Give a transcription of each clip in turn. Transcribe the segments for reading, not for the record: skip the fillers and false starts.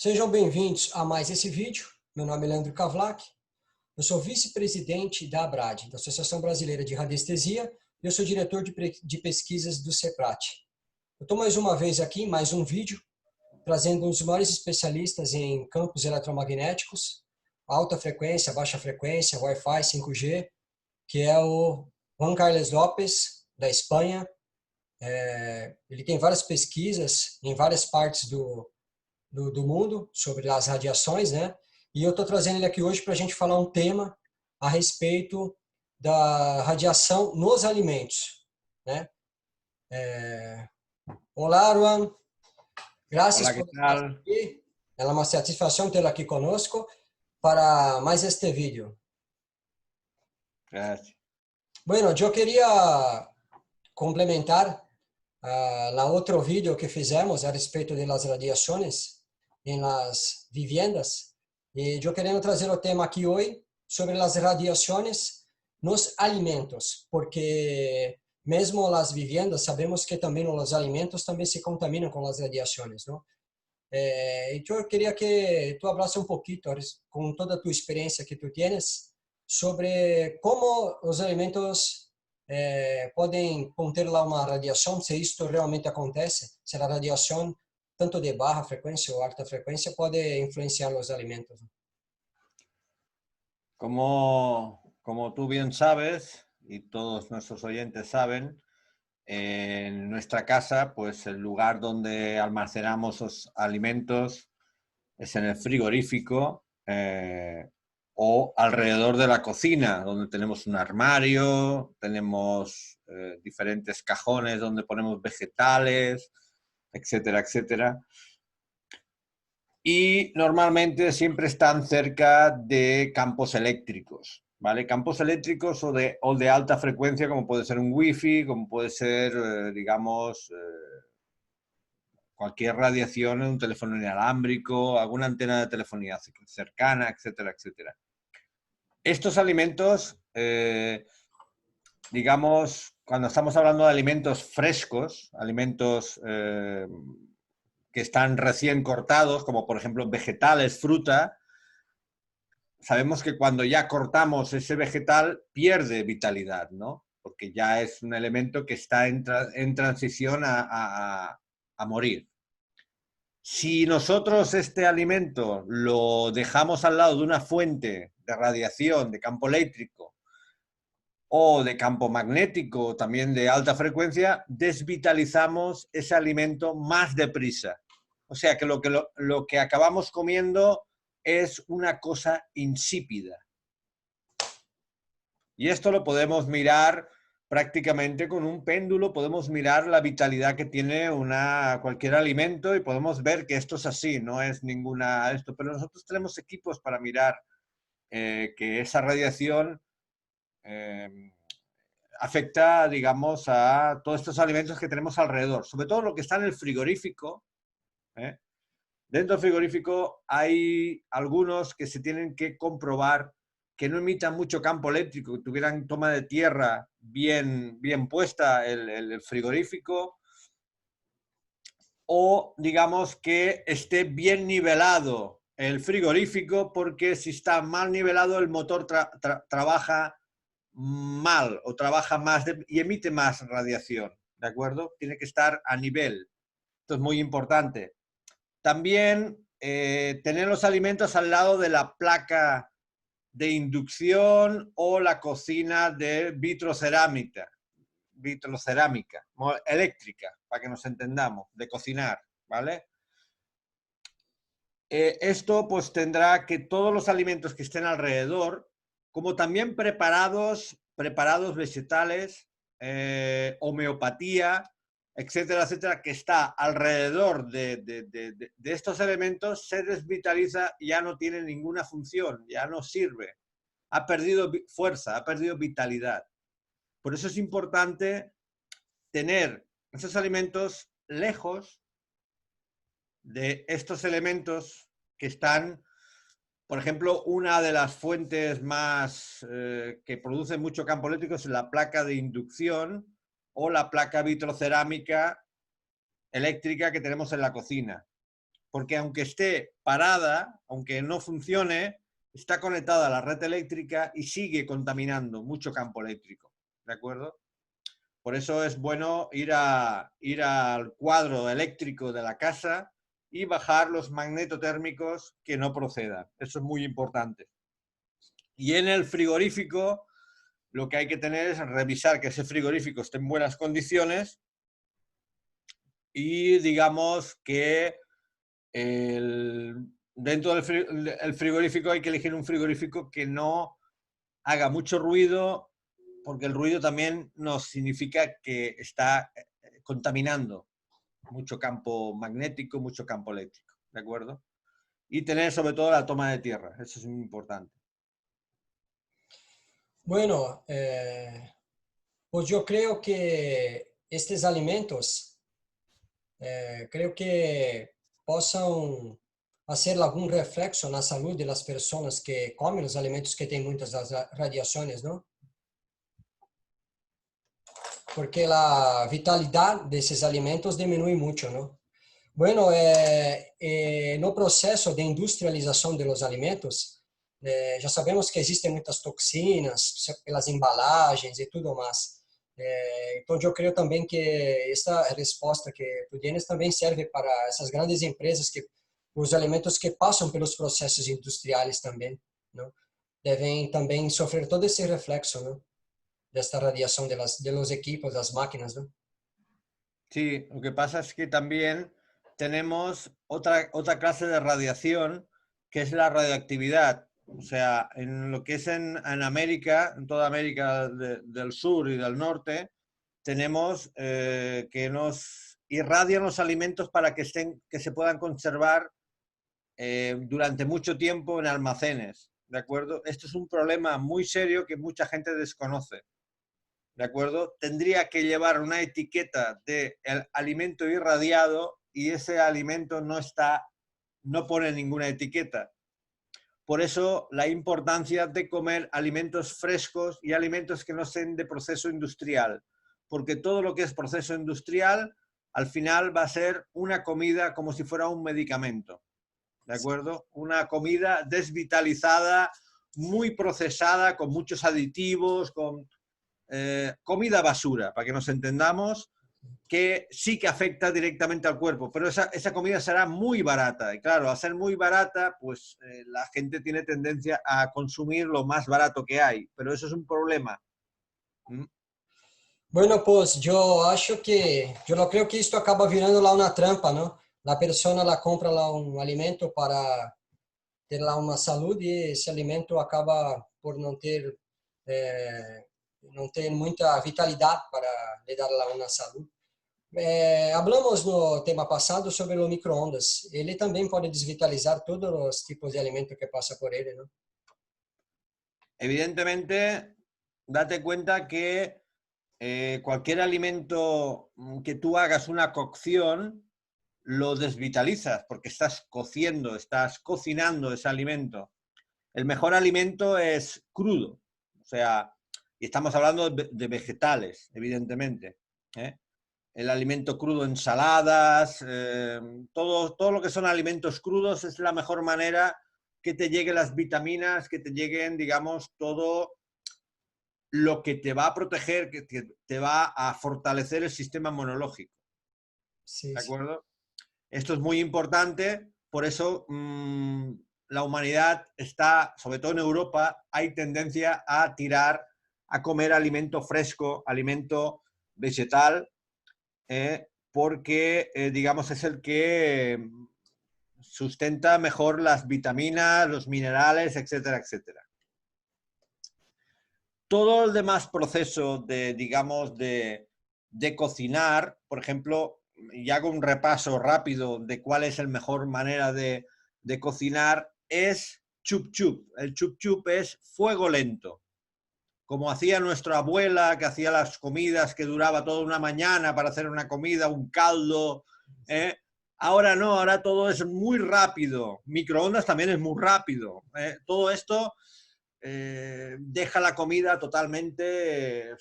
Sejam bem-vindos a mais esse vídeo. Meu nome é Leandro Kavlak, eu sou vice-presidente da ABRAD, da Associação Brasileira de Radiestesia, e eu sou diretor de pesquisas do CEPRAT. Eu estou mais uma vez aqui, mais um vídeo, trazendo um dos maiores especialistas em campos eletromagnéticos, alta frequência, baixa frequência, Wi-Fi, 5G, que é o Juan Carlos López, da Espanha. Ele tem várias pesquisas em várias partes do mundo sobre as radiações, né? E eu estou trazendo ele aqui hoje para a gente falar um tema a respeito da radiação nos alimentos, né? Olá, Juan. Gracias Hola, ¿qué por estar tal? aquí. É uma satisfação tê-lo aqui conosco para mais este vídeo. Gracias. Bueno, eu queria complementar na outro vídeo que fizemos a respeito das radiações em las viviendas. E eu querendo trazer o tema aqui hoje sobre as radiações nos alimentos, porque mesmo as viviendas sabemos que também os alimentos também se contaminam com as radiações, não? Então eu queria que tu hablasse um pouquinho, com toda a tua experiência que tu tienes, sobre como os alimentos podem conter lá uma radiação, se isto realmente acontece, se a radiação, tanto de baixa frequência ou alta frequência, pode influenciar os alimentos. Como tú bien sabes, y todos nuestros oyentes saben, en nuestra casa, pues el lugar donde almacenamos los alimentos es en el frigorífico o alrededor de la cocina, donde tenemos un armario, tenemos diferentes cajones donde ponemos vegetales, etcétera, etcétera. Y normalmente siempre están cerca de campos eléctricos, ¿vale? Campos eléctricos o de alta frecuencia, como puede ser un wifi, como puede ser, digamos, cualquier radiación en un teléfono inalámbrico, alguna antena de telefonía cercana, etcétera, etcétera. Estos alimentos, digamos, cuando estamos hablando de alimentos frescos, alimentos que están recién cortados, como por ejemplo vegetales, fruta, sabemos que cuando ya cortamos ese vegetal pierde vitalidad, ¿no? Porque ya es un elemento que está en transición a morir. Si nosotros este alimento lo dejamos al lado de una fuente de radiación, de campo eléctrico o de campo magnético, también de alta frecuencia, desvitalizamos ese alimento más deprisa. O sea que lo que acabamos comiendo es una cosa insípida. Y esto lo podemos mirar prácticamente con un péndulo, podemos mirar la vitalidad que tiene cualquier alimento y podemos ver que esto es así, no es ninguna esto. Pero nosotros tenemos equipos para mirar que esa radiación afecta, digamos, a todos estos alimentos que tenemos alrededor, sobre todo lo que está en el frigorífico. Dentro del frigorífico hay algunos que se tienen que comprobar que no emitan mucho campo eléctrico, que tuvieran toma de tierra bien puesta el frigorífico, o digamos que esté bien nivelado el frigorífico, porque si está mal nivelado el motor trabaja mal o trabaja más y emite más radiación, ¿de acuerdo? Tiene que estar a nivel. Esto es muy importante. También tener los alimentos al lado de la placa de inducción o la cocina de vitrocerámica eléctrica, para que nos entendamos, de cocinar, ¿vale? Esto pues tendrá que todos los alimentos que estén alrededor, como también preparados vegetales, homeopatía, etcétera, etcétera, que está alrededor de estos elementos, se desvitaliza y ya no tiene ninguna función, ya no sirve. Ha perdido fuerza, ha perdido vitalidad. Por eso es importante tener esos alimentos lejos de estos elementos que están, por ejemplo, una de las fuentes más que produce mucho campo eléctrico es la placa de inducción o la placa vitrocerámica eléctrica que tenemos en la cocina. porque aunque esté parada, aunque no funcione, está conectada a la red eléctrica y sigue contaminando mucho campo eléctrico, ¿de acuerdo? Por eso es bueno ir al cuadro eléctrico de la casa y bajar los magnetotérmicos que no procedan. Eso es muy importante. Y en el frigorífico, lo que hay que tener es revisar que ese frigorífico esté en buenas condiciones y digamos que dentro del frigorífico hay que elegir un frigorífico que no haga mucho ruido, porque el ruido también nos significa que está contaminando mucho campo magnético, mucho campo eléctrico, ¿de acuerdo? Y tener sobre todo la toma de tierra, eso es muy importante. Bueno, pues yo creo que estos alimentos, creo que possam fazer algum reflexo na saúde das pessoas que comem os alimentos que têm muitas das radiações, não? Porque a vitalidade desses alimentos diminui muito, não? Bueno, no processo de industrialização dos alimentos, já sabemos que existem muitas toxinas pelas embalagens e tudo mais. Então, eu creio também que esta resposta que tu tienes também serve para essas grandes empresas que os alimentos que passam pelos processos industriais também, não? Devem também sofrer todo esse reflexo, não? Desta radiação de los equipos, das máquinas, ¿no? Sí, lo que pasa es que también tenemos otra clase de radiación, que es la radioactividad. O sea, en lo que es en América, en toda América del Sur y del Norte, tenemos que nos irradian los alimentos para que se puedan conservar durante mucho tiempo en almacenes, ¿de acuerdo? Esto es un problema muy serio que mucha gente desconoce, ¿de acuerdo? Tendría que llevar una etiqueta de el alimento irradiado y ese alimento no pone ninguna etiqueta. Por eso la importancia de comer alimentos frescos y alimentos que no sean de proceso industrial, porque todo lo que es proceso industrial al final va a ser una comida como si fuera un medicamento, ¿de acuerdo? Una comida desvitalizada, muy procesada, con muchos aditivos, con comida basura, para que nos entendamos, que sí que afecta directamente al cuerpo, pero esa comida será muy barata. Y claro, al ser muy barata, pues la gente tiene tendencia a consumir lo más barato que hay, pero eso es un problema. ¿Mm? Bueno, pues yo no creo que esto acaba virando lá una trampa, ¿no? La persona la compra lá un alimento para ter lá uma saúde e esse alimento acaba por não ter muita vitalidade para lhe dar lá uma saúde. Hablamos no tema passado sobre o micro-ondas. Ele também pode desvitalizar todos os tipos de alimento que passa por ele, não? Evidentemente, date cuenta que cualquier alimento que tú hagas una cocción, lo desvitalizas porque estás cociendo, estás cocinando ese alimento. El mejor alimento es crudo, o sea, y estamos hablando de vegetales, evidentemente. El alimento crudo, ensaladas, todo lo que son alimentos crudos es la mejor manera que te lleguen las vitaminas, que te lleguen, digamos, todo lo que te va a proteger, que te va a fortalecer el sistema inmunológico. Sí, ¿De sí. acuerdo? Esto es muy importante, por eso la humanidad está, sobre todo en Europa, hay tendencia a tirar a comer alimento fresco, alimento vegetal, porque, digamos, es el que sustenta mejor las vitaminas, los minerales, etcétera, etcétera. Todo el demás proceso de, digamos, de cocinar, por ejemplo, y hago un repaso rápido de cuál es la mejor manera de cocinar, es chup chup. El chup chup es fuego lento. Como hacía nuestra abuela, que hacía las comidas que duraba toda una mañana para hacer una comida, un caldo. Ahora no, ahora todo es muy rápido. Microondas también es muy rápido. Todo esto deja la comida totalmente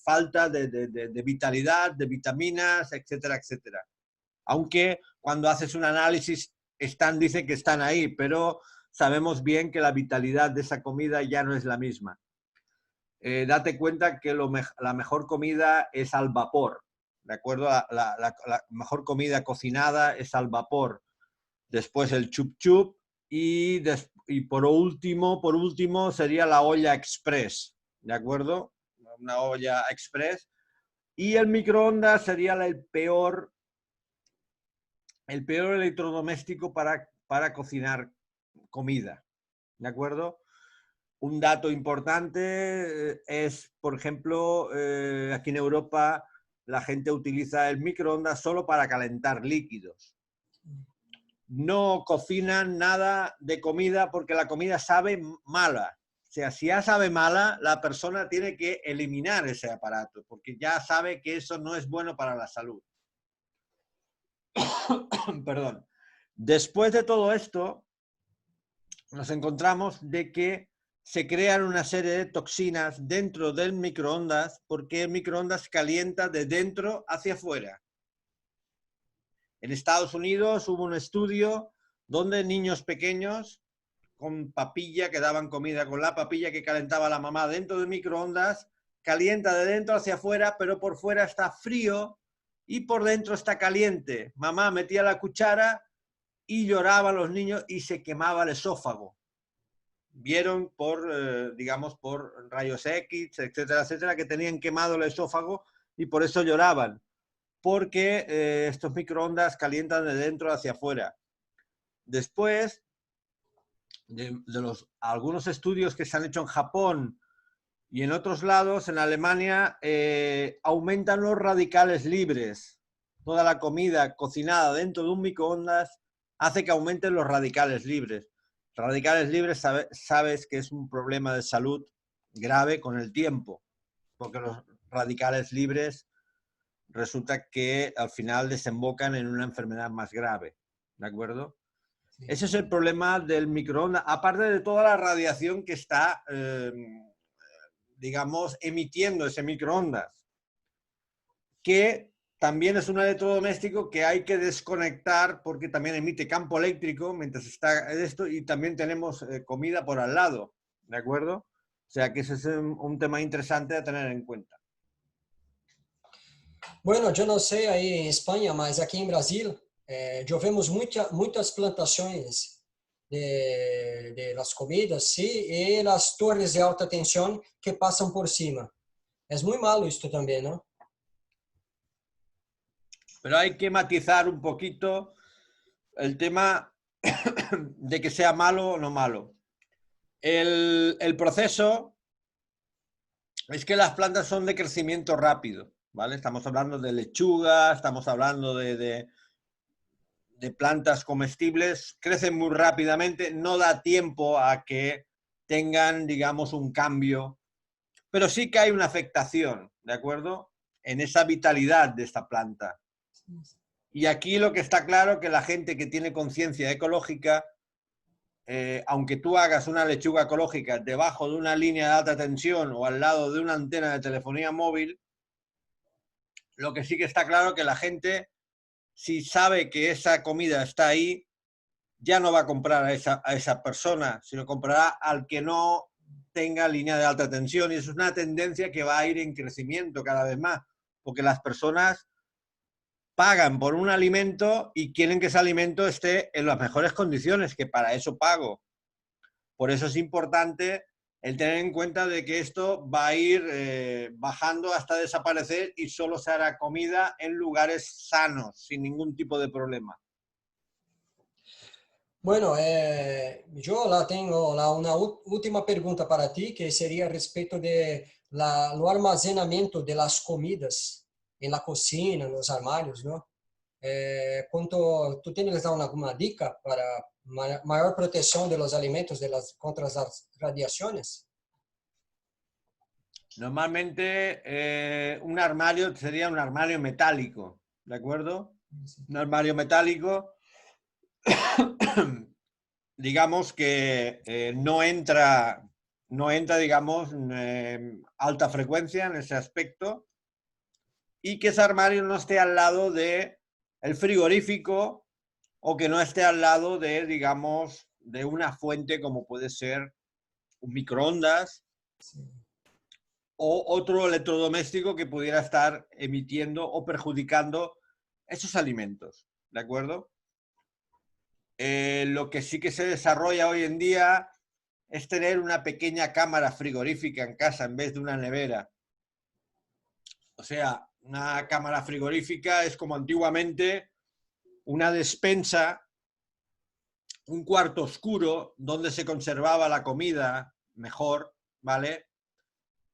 falta de vitalidad, de vitaminas, etcétera, etcétera. Aunque cuando haces un análisis dicen que están ahí, pero sabemos bien que la vitalidad de esa comida ya no es la misma. Date cuenta que la mejor comida es al vapor, ¿de acuerdo? La mejor comida cocinada es al vapor. Después el chup chup y por último sería la olla express, ¿de acuerdo? Una olla express. Y el microondas sería el peor electrodoméstico para cocinar comida, ¿de acuerdo? Un dato importante es, por ejemplo, aquí en Europa la gente utiliza el microondas solo para calentar líquidos. No cocinan nada de comida porque la comida sabe mala. O sea, si ya sabe mala, la persona tiene que eliminar ese aparato porque ya sabe que eso no es bueno para la salud. Perdón. Después de todo esto, nos encontramos de que se crean una serie de toxinas dentro del microondas porque el microondas calienta de dentro hacia afuera. En Estados Unidos hubo un estudio donde niños pequeños con papilla, que daban comida con la papilla que calentaba la mamá dentro del microondas, calienta de dentro hacia afuera, pero por fuera está frío y por dentro está caliente. Mamá metía la cuchara y lloraban los niños y se quemaba el esófago. Vieron digamos, por rayos X, etcétera, etcétera, que tenían quemado el esófago y por eso lloraban, porque estos microondas calientan de dentro hacia afuera. Después de algunos estudios que se han hecho en Japón y en otros lados, en Alemania, aumentan los radicales libres. Toda la comida cocinada dentro de un microondas hace que aumenten los radicales libres. Radicales libres sabes que es un problema de salud grave con el tiempo, porque los radicales libres resulta que al final desembocan en una enfermedad más grave, ¿de acuerdo? Sí. Ese es el problema del microondas, aparte de toda la radiación que está, digamos, emitiendo ese microondas, que también es un electrodoméstico que hay que desconectar porque también emite campo eléctrico mientras está esto y también tenemos comida por al lado, ¿de acuerdo? O sea que ese es un tema interesante a tener en cuenta. Bueno, eu não sei aí em Espanha, mas aqui em Brasil, já vemos muitas plantações de las comidas, sim, e as torres de alta tensão que passam por cima. É muito malo isto também, não? Pero hay que matizar un poquito el tema de que sea malo o no malo. El proceso es que las plantas son de crecimiento rápido, ¿vale? Estamos hablando de lechuga, estamos hablando de plantas comestibles, crecen muy rápidamente, no da tiempo a que tengan, digamos, un cambio, pero sí que hay una afectación, ¿de acuerdo? En esa vitalidad de esta planta. Y aquí lo que está claro que la gente que tiene conciencia ecológica, aunque tú hagas una lechuga ecológica debajo de una línea de alta tensión o al lado de una antena de telefonía móvil, lo que sí que está claro que la gente, si sabe que esa comida está ahí, ya no va a comprar a esa persona, sino comprará al que no tenga línea de alta tensión. Y eso es una tendencia que va a ir en crecimiento cada vez más, porque las personas pagan por un alimento y quieren que ese alimento esté en las mejores condiciones, que para eso pago. Por eso es importante el tener en cuenta de que esto va a ir bajando hasta desaparecer y solo se hará comida en lugares sanos, sin ningún tipo de problema. Bueno, yo tengo una última pregunta para ti, que sería respecto de lo almacenamiento de las comidas en la cocina, en los armarios, ¿no? ¿Tú tienes alguna dica para mayor protección de los alimentos contra las radiaciones? Normalmente un armario sería un armario metálico, ¿de acuerdo? Un armario metálico, digamos que no entra, digamos, alta frecuencia en ese aspecto, y que ese armario no esté al lado de el frigorífico o que no esté al lado de, digamos, de una fuente como puede ser un microondas Sim. o otro electrodoméstico que pudiera estar emitiendo o perjudicando esos alimentos, ¿de acuerdo? Lo que sí que se desarrolla hoy en día es tener una pequeña cámara frigorífica en casa en vez de una nevera. O sea, una cámara frigorífica es como antiguamente una despensa, un cuarto oscuro donde se conservaba la comida mejor, ¿vale?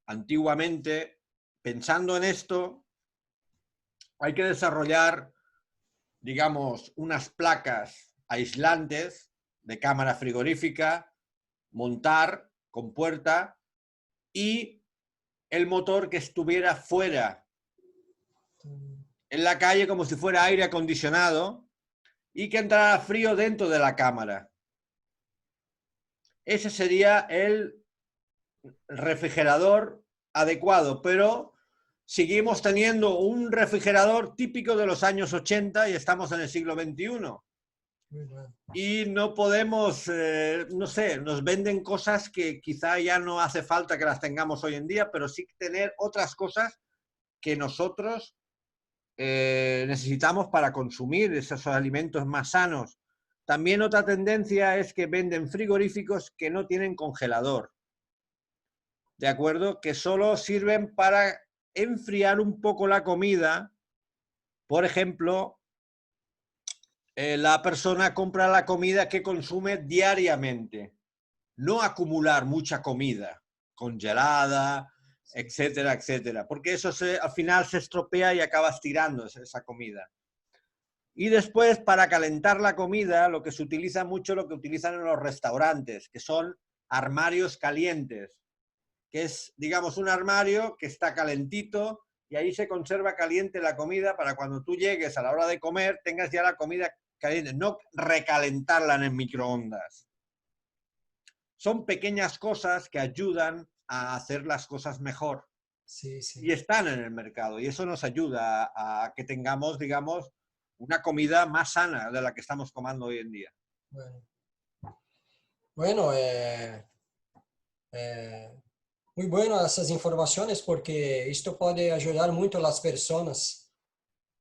Antiguamente, pensando en esto, hay que desarrollar, digamos, unas placas aislantes de cámara frigorífica, montar con puerta y el motor que estuviera fuera, en la calle, como si fuera aire acondicionado, y que entrara frío dentro de la cámara. Ese sería el refrigerador adecuado, pero seguimos teniendo un refrigerador típico de los años 80 y estamos en el siglo XXI. Y no podemos, no sé, nos venden cosas que quizá ya no hace falta que las tengamos hoy en día, pero sí tener otras cosas que nosotros necesitamos para consumir esos alimentos más sanos. También otra tendencia es que venden frigoríficos que no tienen congelador, ¿de acuerdo? Que solo sirven para enfriar un poco la comida. Por ejemplo, la persona compra la comida que consume diariamente, no acumular mucha comida congelada, etcétera, etcétera, porque eso al final se estropea y acabas tirando esa comida. Y después, para calentar la comida, lo que se utiliza mucho, lo que utilizan en los restaurantes, que son armarios calientes, que es, digamos, un armario que está calentito y ahí se conserva caliente la comida para cuando tú llegues a la hora de comer, tengas ya la comida caliente, no recalentarla en el microondas. Son pequeñas cosas que ayudan a hacer las cosas mejor. Sí, sí. Y están en el mercado y eso nos ayuda a que tengamos, digamos, una comida más sana de la que estamos comiendo hoy en día. Bueno, bueno muy bueno essas informações porque isto pode ajudar muito as pessoas,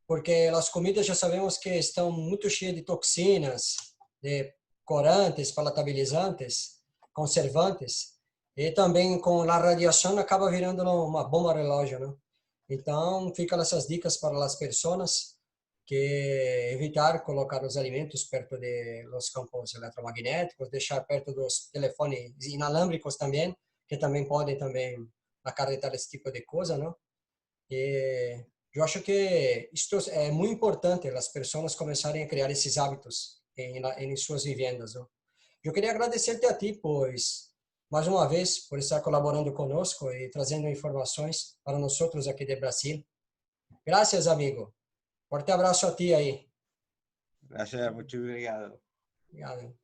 porque as comidas já sabemos que estão muito cheias de toxinas, de corantes, palatabilizantes, conservantes, e também com a radiação acaba virando uma bomba relógio, né? Então, ficam essas dicas para as pessoas que evitar colocar os alimentos perto de los campos eletromagnéticos, deixar perto dos telefones inalâmbricos também, que também podem também acarretar esse tipo de coisa, não? E eu acho que isto é muito importante, as pessoas começarem a criar esses hábitos em suas vivendas, não? Eu queria agradecer-te a ti, pois, mais uma vez, por estar colaborando conosco e trazendo informações para nós outros aqui de Brasil. Graças, amigo. Forte abraço a ti aí. Gracias, mucho obrigado. Obrigado.